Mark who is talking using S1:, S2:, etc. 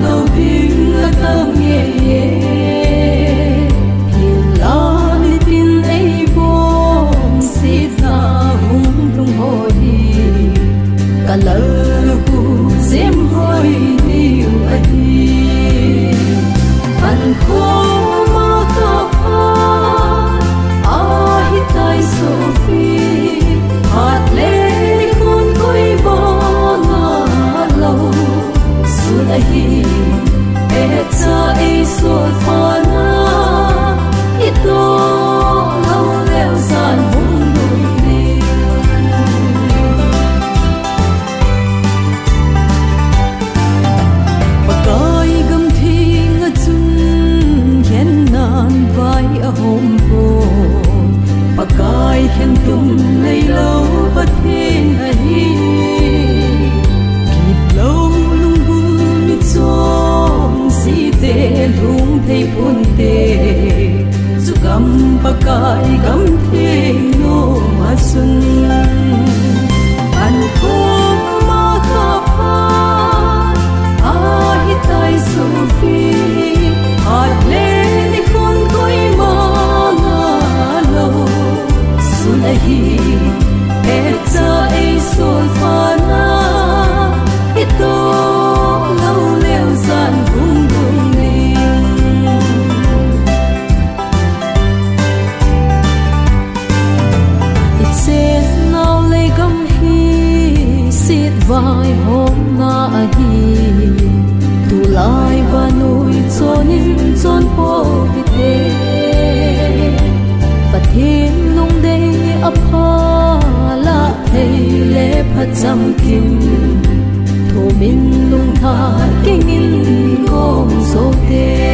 S1: đâu bình là tâm nhẹ hiền la đi tin ấy bom xịt ra hung tung hồi cả lỡ cu dêm hồi điều ấy anh không mà khóc ai tay Sophie hạt lên đi con coi bao ngả lâu xuân ấy et cha ấy xuân pha na ít to lâu leo san hung đôi đi bagai gam thi ngã chung khen nan vai ở hôm bồ bagai khen tum lấy lâu bất thiên ấy kịp lâu lung bùn như chom si tê lung thấy buồn tê dù gam bagai gam thiên nô mà xuân anh không mà khóc ai tay Sophie hạt lên đi con coi mà ngả lâu xuân ấy et cha ấy xuân pha na ít to lâu leo gian vùng đôi mình ít sẽ nào lấy gam hi xịt vai hôm na hi tu lai và nuôi chonin chon po vite và thiên lung đây ấp hoa la thầy lệ phát trăm kim thô min lung tha kinh in gom số tê